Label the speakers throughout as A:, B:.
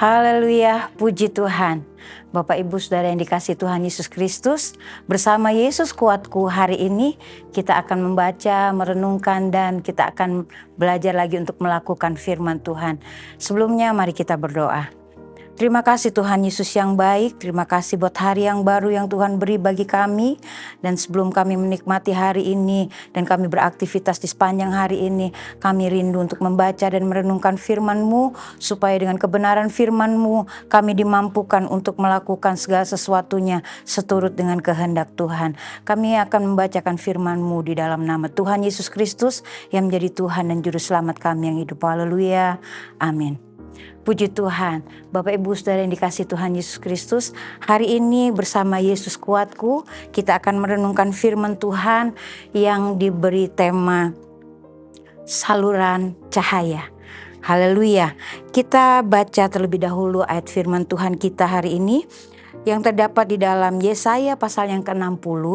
A: Haleluya, puji Tuhan. Bapak Ibu Saudara yang dikasihi Tuhan Yesus Kristus, bersama Yesus Kuatku hari ini kita akan membaca, merenungkan, dan kita akan belajar lagi untuk melakukan firman Tuhan. Sebelumnya mari kita berdoa. Terima kasih Tuhan Yesus yang baik, terima kasih buat hari yang baru yang Tuhan beri bagi kami. Dan sebelum kami menikmati hari ini dan kami beraktivitas di sepanjang hari ini, kami rindu untuk membaca dan merenungkan firman-Mu, supaya dengan kebenaran firman-Mu kami dimampukan untuk melakukan segala sesuatunya seturut dengan kehendak Tuhan. Kami akan membacakan firman-Mu di dalam nama Tuhan Yesus Kristus yang menjadi Tuhan dan Juru Selamat kami yang hidup. Haleluya, amin. Puji Tuhan, Bapak Ibu Saudara yang dikasihi Tuhan Yesus Kristus, hari ini bersama Yesus Kuatku, kita akan merenungkan firman Tuhan yang diberi tema saluran cahaya. Haleluya. Kita baca terlebih dahulu ayat firman Tuhan kita hari ini yang terdapat di dalam Yesaya pasal yang ke-60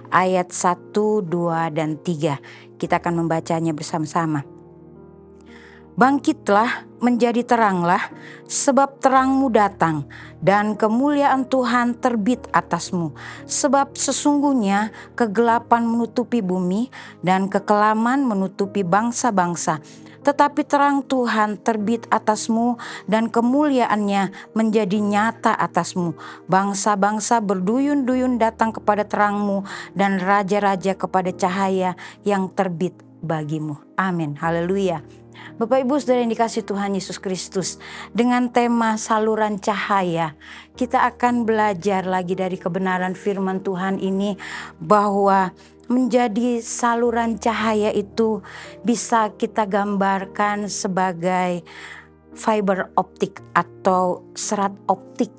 A: ayat 1, 2, dan 3. Kita akan membacanya bersama-sama. Bangkitlah, menjadi teranglah, sebab terangmu datang, dan kemuliaan Tuhan terbit atasmu. Sebab sesungguhnya kegelapan menutupi bumi, dan kekelaman menutupi bangsa-bangsa. Tetapi terang Tuhan terbit atasmu, dan kemuliaannya menjadi nyata atasmu. Bangsa-bangsa berduyun-duyun datang kepada terangmu, dan raja-raja kepada cahaya yang terbit bagimu. Amin. Haleluya. Bapak Ibu Saudara yang dikasihi Tuhan Yesus Kristus, dengan tema saluran cahaya, kita akan belajar lagi dari kebenaran firman Tuhan ini, bahwa menjadi saluran cahaya itu bisa kita gambarkan sebagai fiber optik atau serat optik,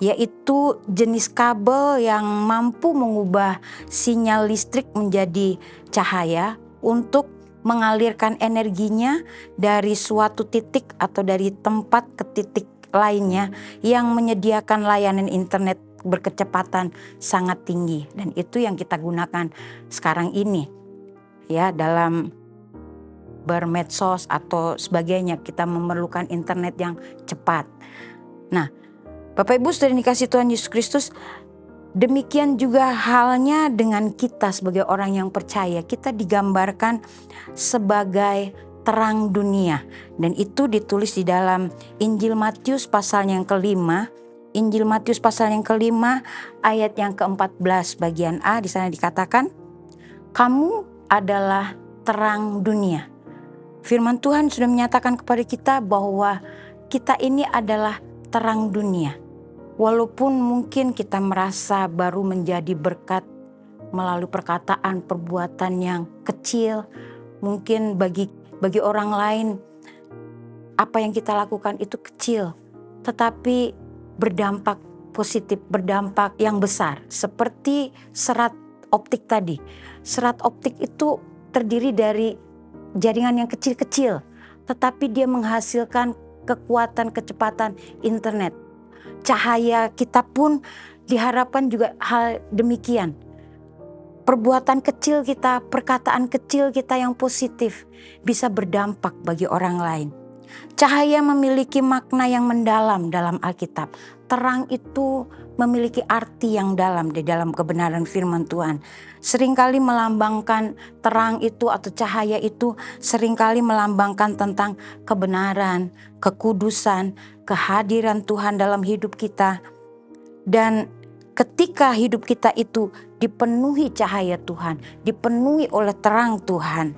A: yaitu jenis kabel yang mampu mengubah sinyal listrik menjadi cahaya untuk mengalirkan energinya dari suatu titik atau dari tempat ke titik lainnya yang menyediakan layanan internet berkecepatan sangat tinggi. Dan itu yang kita gunakan sekarang ini ya, dalam bermedsos atau sebagainya, kita memerlukan internet yang cepat. Nah, Bapak Ibu Saudara yang dikasihi Tuhan Yesus Kristus, demikian juga halnya dengan kita sebagai orang yang percaya. Kita digambarkan sebagai terang dunia, dan itu ditulis di dalam Injil Matius pasal yang ke-5. Injil Matius pasal yang ke-5 ayat yang ke-14 bagian A, di sana dikatakan, kamu adalah terang dunia. Firman Tuhan sudah menyatakan kepada kita bahwa kita ini adalah terang dunia. Walaupun mungkin kita merasa baru menjadi berkat melalui perkataan, perbuatan yang kecil, mungkin bagi orang lain apa yang kita lakukan itu kecil, tetapi berdampak positif, berdampak yang besar. Seperti serat optik tadi. Serat optik itu terdiri dari jaringan yang kecil-kecil, tetapi dia menghasilkan kekuatan kecepatan internet. Cahaya kita pun diharapkan juga hal demikian. Perbuatan kecil kita, perkataan kecil kita yang positif bisa berdampak bagi orang lain. Cahaya memiliki makna yang mendalam dalam Alkitab. Terang itu memiliki arti yang dalam di dalam kebenaran firman Tuhan. Seringkali melambangkan terang itu atau cahaya itu seringkali melambangkan tentang kebenaran, kekudusan, kehadiran Tuhan dalam hidup kita. Dan ketika hidup kita itu dipenuhi cahaya Tuhan, dipenuhi oleh terang Tuhan,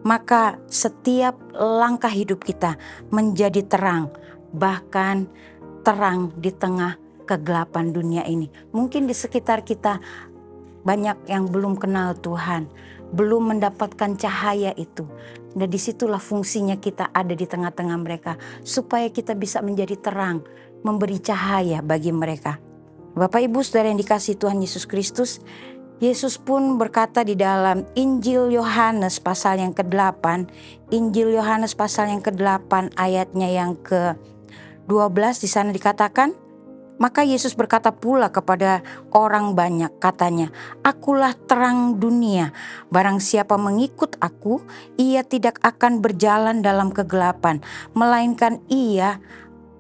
A: maka setiap langkah hidup kita menjadi terang, bahkan terang di tengah kegelapan dunia ini. Mungkin di sekitar kita banyak yang belum kenal Tuhan, belum mendapatkan cahaya itu. Dan disitulah fungsinya kita ada di tengah-tengah mereka, supaya kita bisa menjadi terang, memberi cahaya bagi mereka. Bapak Ibu Saudara yang dikasihi Tuhan Yesus Kristus, Yesus pun berkata di dalam Injil Yohanes pasal yang ke-8, Injil Yohanes pasal yang ke-8 ayatnya yang ke-12, di sana dikatakan, maka Yesus berkata pula kepada orang banyak, katanya, akulah terang dunia, barang siapa mengikut aku, ia tidak akan berjalan dalam kegelapan, melainkan ia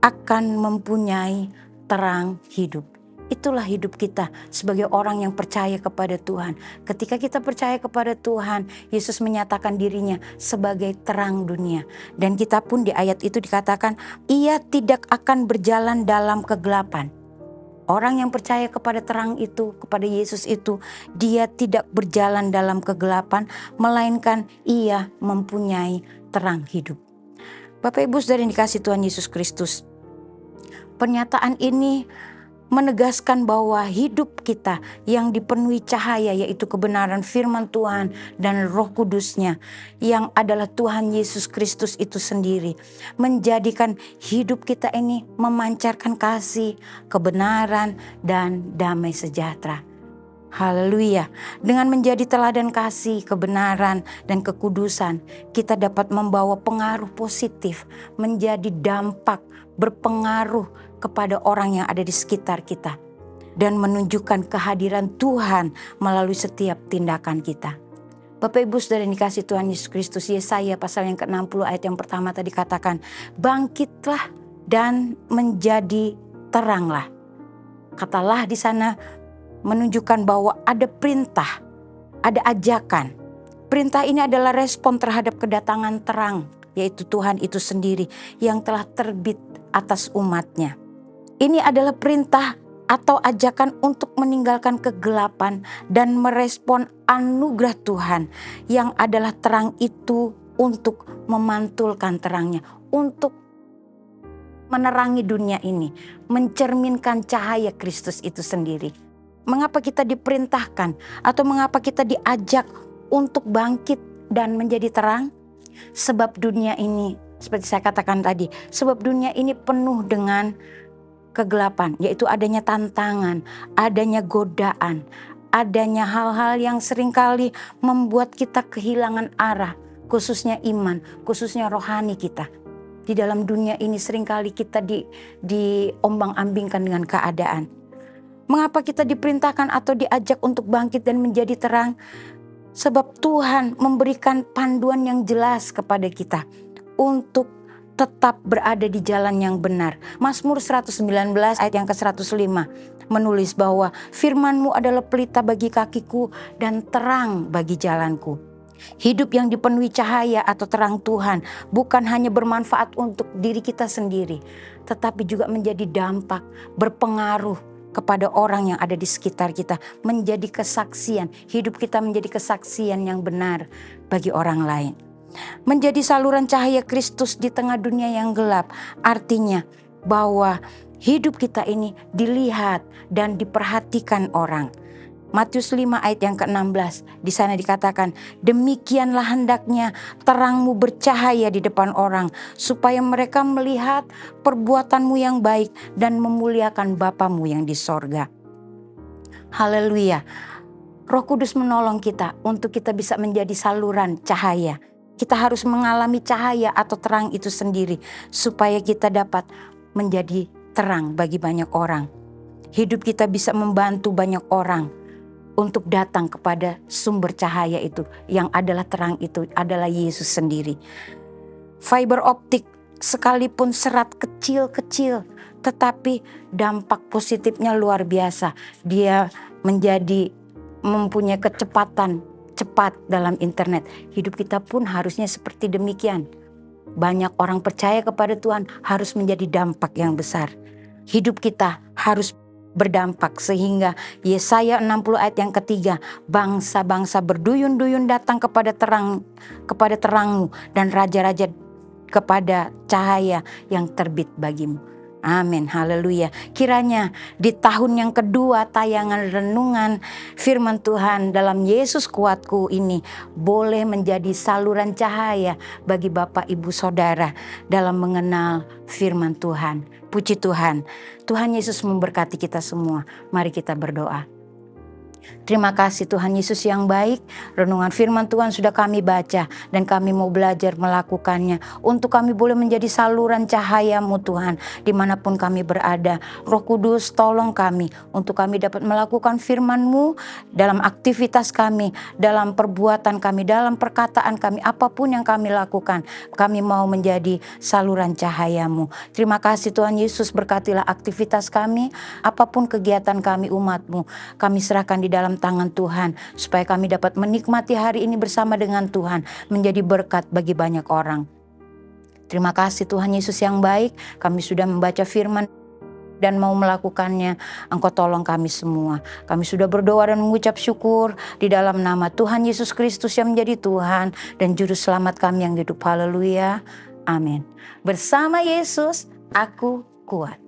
A: akan mempunyai terang hidup. Itulah hidup kita sebagai orang yang percaya kepada Tuhan. Ketika kita percaya kepada Tuhan, Yesus menyatakan dirinya sebagai terang dunia. Dan kita pun di ayat itu dikatakan, ia tidak akan berjalan dalam kegelapan. Orang yang percaya kepada terang itu, kepada Yesus itu, dia tidak berjalan dalam kegelapan, melainkan ia mempunyai terang hidup. Bapak Ibu saudara yang dikasihi Tuhan Yesus Kristus, pernyataan ini menegaskan bahwa hidup kita yang dipenuhi cahaya, yaitu kebenaran firman Tuhan dan Roh Kudus-Nya yang adalah Tuhan Yesus Kristus itu sendiri, menjadikan hidup kita ini memancarkan kasih, kebenaran, dan damai sejahtera. Haleluya. Dengan menjadi teladan kasih, kebenaran, dan kekudusan, kita dapat membawa pengaruh positif, menjadi dampak, berpengaruh kepada orang yang ada di sekitar kita, dan menunjukkan kehadiran Tuhan melalui setiap tindakan kita. Bapak Ibu saudara yang dikasihi Tuhan Yesus Kristus, Yesaya pasal yang ke-60 ayat yang pertama tadi katakan, bangkitlah dan menjadi teranglah. Katalah di sana menunjukkan bahwa ada perintah, ada ajakan. Perintah ini adalah respon terhadap kedatangan terang, yaitu Tuhan itu sendiri yang telah terbit atas umatnya. Ini adalah perintah atau ajakan untuk meninggalkan kegelapan dan merespon anugerah Tuhan yang adalah terang itu untuk memantulkan terangnya, untuk menerangi dunia ini, mencerminkan cahaya Kristus itu sendiri. Mengapa kita diperintahkan atau mengapa kita diajak untuk bangkit dan menjadi terang? Sebab dunia ini, seperti saya katakan tadi, sebab dunia ini penuh dengan kegelapan, yaitu adanya tantangan, adanya godaan, adanya hal-hal yang seringkali membuat kita kehilangan arah, khususnya iman, khususnya rohani kita. Di dalam dunia ini seringkali kita diombang-ambingkan dengan keadaan. Mengapa kita diperintahkan atau diajak untuk bangkit dan menjadi terang? Sebab Tuhan memberikan panduan yang jelas kepada kita untuk tetap berada di jalan yang benar. Mazmur 119 ayat yang ke-105 menulis bahwa firman-Mu adalah pelita bagi kakiku dan terang bagi jalanku. Hidup yang dipenuhi cahaya atau terang Tuhan bukan hanya bermanfaat untuk diri kita sendiri, tetapi juga menjadi dampak, berpengaruh kepada orang yang ada di sekitar kita, menjadi kesaksian. Hidup kita menjadi kesaksian yang benar bagi orang lain. Menjadi saluran cahaya Kristus di tengah dunia yang gelap, artinya bahwa hidup kita ini dilihat dan diperhatikan orang. Matius 5 ayat yang ke-16, di sana dikatakan, demikianlah hendaknya terangmu bercahaya di depan orang, supaya mereka melihat perbuatanmu yang baik dan memuliakan Bapamu yang di sorga. Haleluya. Roh Kudus menolong kita untuk kita bisa menjadi saluran cahaya. Kita harus mengalami cahaya atau terang itu sendiri supaya kita dapat menjadi terang bagi banyak orang. Hidup kita bisa membantu banyak orang untuk datang kepada sumber cahaya itu yang adalah terang itu adalah Yesus sendiri. Fiber optik sekalipun serat kecil-kecil tetapi dampak positifnya luar biasa. Dia mempunyai kecepatan cepat dalam internet. Hidup kita pun harusnya seperti demikian. Banyak orang percaya kepada Tuhan harus menjadi dampak yang besar. Hidup kita harus berdampak sehingga Yesaya 60 ayat yang ketiga, bangsa-bangsa berduyun-duyun datang kepada terangmu dan raja-raja kepada cahaya yang terbit bagimu. Amin, haleluya. Kiranya di tahun yang kedua tayangan renungan firman Tuhan dalam Yesus Kuatku ini boleh menjadi saluran cahaya bagi Bapak Ibu Saudara dalam mengenal firman Tuhan. Puji Tuhan. Tuhan Yesus memberkati kita semua. Mari kita berdoa. Terima kasih Tuhan Yesus yang baik. Renungan firman Tuhan sudah kami baca dan kami mau belajar melakukannya. Untuk kami boleh menjadi saluran cahaya-Mu Tuhan dimanapun kami berada. Roh Kudus tolong kami untuk kami dapat melakukan firman-Mu dalam aktivitas kami, dalam perbuatan kami, dalam perkataan kami, apapun yang kami lakukan. Kami mau menjadi saluran cahaya-Mu. Terima kasih Tuhan Yesus, berkatilah aktivitas kami, apapun kegiatan kami umat-Mu. Kami serahkan di dalam tangan Tuhan, supaya kami dapat menikmati hari ini bersama dengan Tuhan, menjadi berkat bagi banyak orang. Terima kasih Tuhan Yesus yang baik, kami sudah membaca firman dan mau melakukannya. Engkau tolong kami semua. Kami sudah berdoa dan mengucap syukur di dalam nama Tuhan Yesus Kristus yang menjadi Tuhan dan Juru Selamat kami yang hidup. Haleluya. Amin. Bersama Yesus, aku kuat.